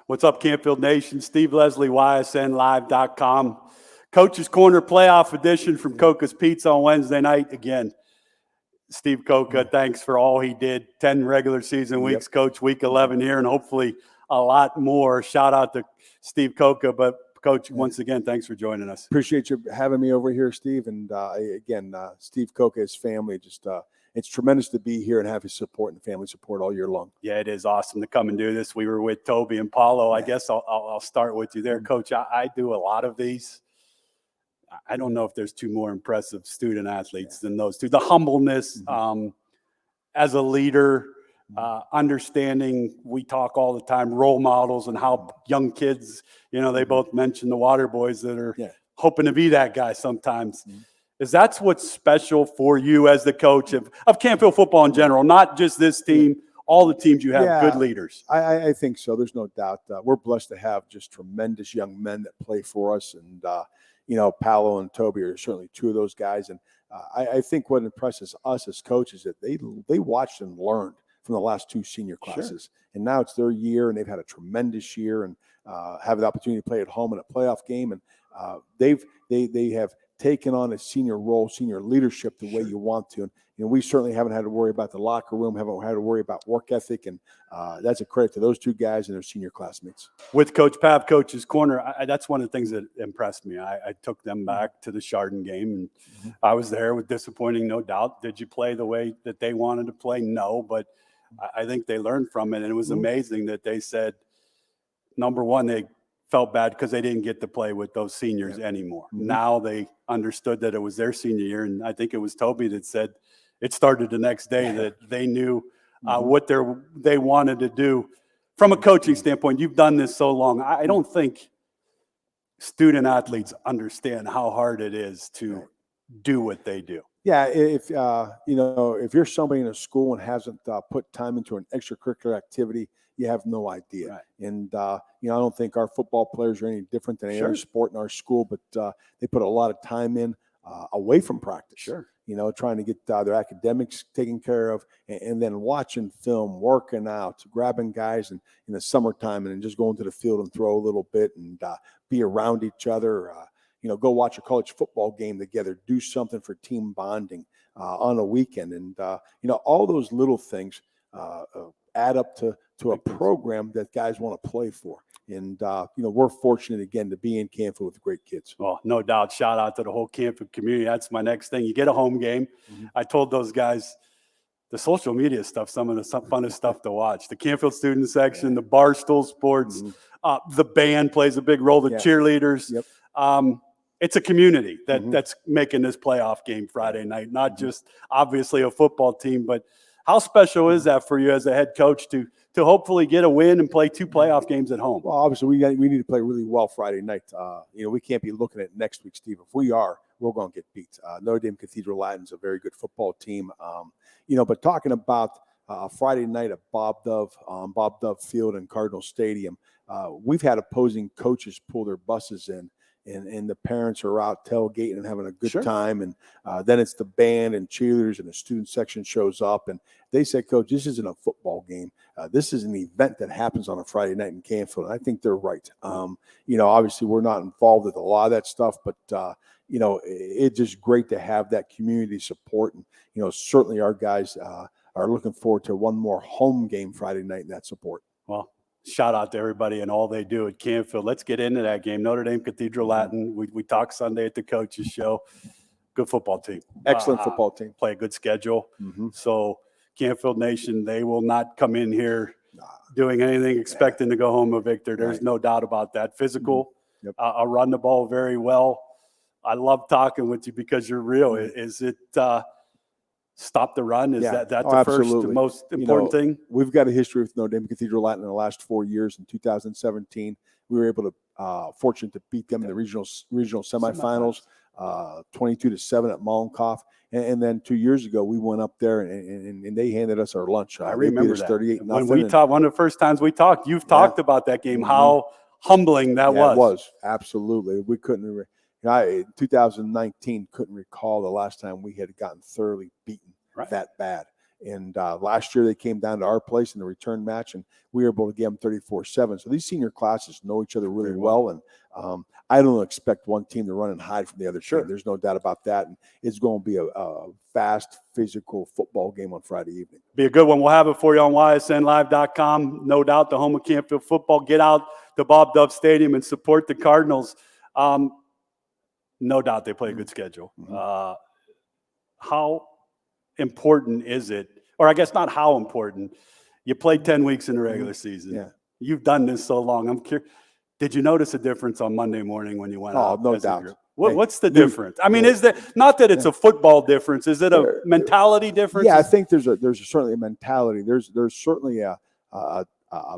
What's up, Canfield Nation? Steve Leslie, YSNLive.com. Coach's Corner playoff edition from Cocca's Pizza on Wednesday night. Again, Steve Cocca, thanks for all he did. 10 regular season weeks, Coach, week 11 here, and hopefully a lot more. Shout out to Steve Cocca. But, Coach, once again, thanks for joining us. Appreciate you having me over here, Steve. And, again, Steve Cocca, his family, just it's tremendous to be here and have his support and family support all year long. Yeah, it is awesome to come and do this. We were with Toby and Paulo. I guess I'll start with you there, Coach. I do a lot of these. I don't know if there's two more impressive student athletes than those two. The humbleness as a leader, understanding, we talk all the time, role models and how young kids, they both mention the water boys that are hoping to be that guy sometimes. Is that's what's special for you as the coach of Canfield football in general, not just this team, all the teams you have, good leaders? I think so. There's no doubt. We're blessed to have just tremendous young men that play for us. And, Paolo and Toby are certainly two of those guys. And I think what impresses us as coaches is that they watched and learned from the last two senior classes. And now it's their year, and they've had a tremendous year and have the opportunity to play at home in a playoff game. And they have taken on a senior role, senior leadership the way you want to. And we certainly haven't had to worry about the locker room, haven't had to worry about work ethic. And that's a credit to those two guys and their senior classmates. With Coach Pav, Coach's Corner, that's one of the things that impressed me. I took them back to the Chardon game, and I was there with disappointing, no doubt. Did you play the way that they wanted to play? No, but I think they learned from it. And it was amazing that they said, number one, they felt bad because they didn't get to play with those seniors anymore. Now they understood that it was their senior year, and I think it was Toby that said it started the next day that they knew what they wanted to do. From a coaching standpoint, you've done this so long. I don't think student athletes understand how hard it is to do what they do. Yeah, if you're somebody in a school and hasn't put time into an extracurricular activity, you have no idea. Right. And I don't think our football players are any different than any other sport in our school, but they put a lot of time in away from practice. Trying to get their academics taken care of, and then watching film, working out, grabbing guys in the summertime, and then just going to the field and throw a little bit and be around each other. Go watch a college football game together, do something for team bonding on a weekend. And, all those little things add up to a program that guys want to play for. And, we're fortunate, again, to be in Canfield with great kids. Well, no doubt. Shout out to the whole Canfield community. That's my next thing. You get a home game. I told those guys the social media stuff, some of the funnest stuff to watch. The Canfield student section, the Barstool Sports, the band plays a big role, the cheerleaders. It's a community that's making this playoff game Friday night, not just obviously a football team, but how special is that for you as a head coach to hopefully get a win and play two playoff games at home? Well, obviously we need to play really well Friday night. We can't be looking at next week, Steve. If we are, we're going to get beat. Notre Dame-Cathedral Latin is a very good football team. But talking about Friday night at Bob Dove Field and Cardinal Stadium, we've had opposing coaches pull their buses in. And the parents are out tailgating and having a good time. And then it's the band and cheerleaders and the student section shows up. And they said, Coach, this isn't a football game. This is an event that happens on a Friday night in Canfield. And I think they're right. Obviously we're not involved with a lot of that stuff, but, it's just great to have that community support. And, certainly our guys are looking forward to one more home game Friday night in that support. Well, shout out to everybody and all they do at Canfield. Let's get into that game. Notre Dame-Cathedral Latin. We talked Sunday at the coaches show. Good football team. Excellent football team. Play a good schedule. So Canfield Nation, they will not come in here doing anything expecting to go home a victor. There's no doubt about that. Physical. I'll run the ball very well. I love talking with you because you're real. Is it stop the run? Is that the first, the most important thing? We've got a history with Notre Dame-Cathedral Latin in the last 4 years. In 2017, we were able to fortunate to beat them in the regional semifinals, 22-7 at Mollenkoff. And then 2 years ago, we went up there and they handed us our lunch. I remember that. 38-0. When we talked, one of the first times we talked, you've talked about that game, how humbling that was. It was, absolutely. We couldn't in 2019, couldn't recall the last time we had gotten thoroughly beaten that bad. And last year they came down to our place in the return match, and we were able to give them 34-7. So these senior classes know each other really well. And I don't expect one team to run and hide from the other team. There's no doubt about that. And it's going to be a fast, physical football game on Friday evening. Be a good one. We'll have it for you on ysnlive.com. No doubt, the home of Canfield football. Get out to Bob Dove Stadium and support the Cardinals. No doubt they play a good schedule. How important is it? Or I guess not how important. You played 10 weeks in the regular season. Yeah. You've done this so long. I'm curious. Did you notice a difference on Monday morning when you went out? Oh, no doubt. What's the difference? I mean, is there not that it's a football difference? Is it a mentality difference? Yeah, I think there's certainly a mentality. There's certainly a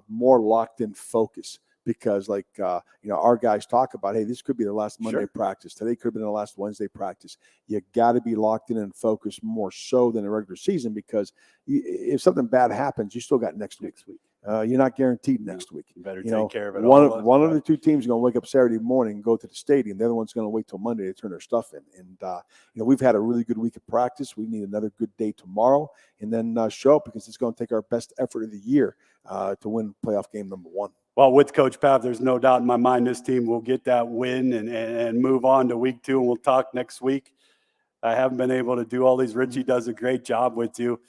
more locked in focus, because our guys talk about, hey, this could be the last Monday practice. Today could have been the last Wednesday practice. You got to be locked in and focused more so than a regular season, because if something bad happens, you still got next week. You're not guaranteed next week. You better take care of it. One of the two teams is going to wake up Saturday morning and go to the stadium. The other one's going to wait till Monday to turn their stuff in. And we've had a really good week of practice. We need another good day tomorrow, and then show up, because it's going to take our best effort of the year to win playoff game number 1. Well, with Coach Pav, there's no doubt in my mind this team will get that win and move on to week 2, and we'll talk next week. I haven't been able to do all these. Richie does a great job with you.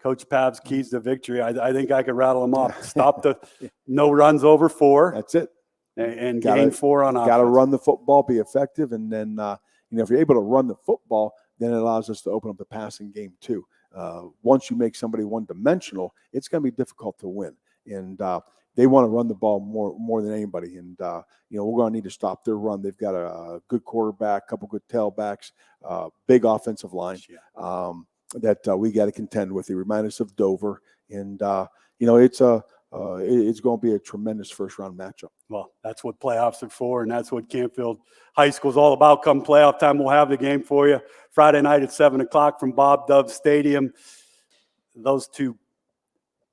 Coach Pav's keys to victory, I think I could rattle them off. Stop the no runs over 4. That's it. And gain 4 on offense. Got to run the football, be effective, and then if you're able to run the football, then it allows us to open up the passing game too. Once you make somebody one-dimensional, it's going to be difficult to win. And they want to run the ball more than anybody. And we're going to need to stop their run. They've got a good quarterback, a couple good tailbacks, big offensive line. That we got to contend with. They remind us of Dover, and it's going to be a tremendous first-round matchup. Well, that's what playoffs are for, and that's what Canfield High School is all about. Come playoff time, we'll have the game for you Friday night at 7:00 from Bob Dove Stadium. Those two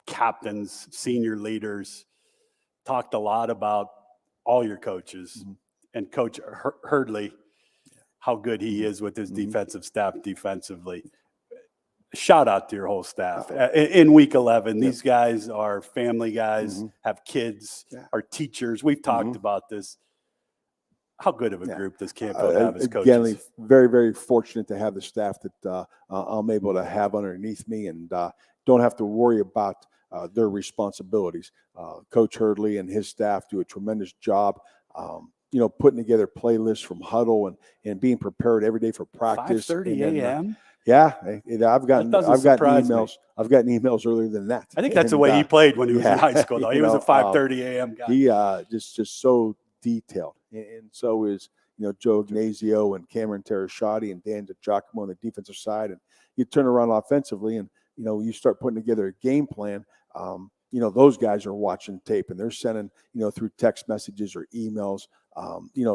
captains, senior leaders, talked a lot about all your coaches, and Coach Hurdley, how good he is with his defensive staff defensively. Shout out to your whole staff. In week 11, these guys are family guys, have kids, are teachers. We've talked about this. How good of a group does Canfield have as coaches? Again, very, very fortunate to have the staff that I'm able to have underneath me, and don't have to worry about their responsibilities. Coach Hurdley and his staff do a tremendous job, putting together playlists from huddle and being prepared every day for practice. 5:30 a.m. Yeah, I've gotten emails. Me. I've gotten emails earlier than that. I think that's the way he played when he was in high school, though. He was a 5:30 a.m. guy. He just so detailed, and so is Joe Ignazio and Cameron Terrashotti and Dan DiGiacomo on the defensive side. And you turn around offensively, and you start putting together a game plan. Those guys are watching tape, and they're sending through text messages or emails,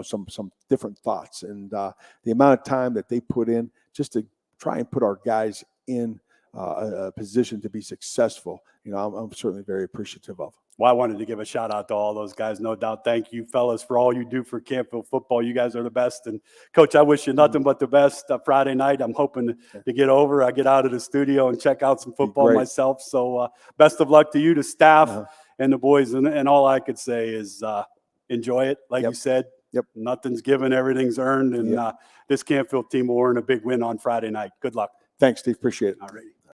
some different thoughts, and the amount of time that they put in just to try and put our guys in a position to be successful, I'm certainly very appreciative of. Well, I wanted to give a shout out to all those guys, no doubt. Thank you, fellas, for all you do for Canfield football. You guys are the best. And, Coach, I wish you nothing but the best. Friday night, I'm hoping to get over. I get out of the studio and check out some football myself. So best of luck to you, the staff, and the boys. And all I could say is enjoy it. Like you said, nothing's given, everything's earned. And this Canfield team will earn a big win on Friday night. Good luck. Thanks, Steve. Appreciate it. All righty.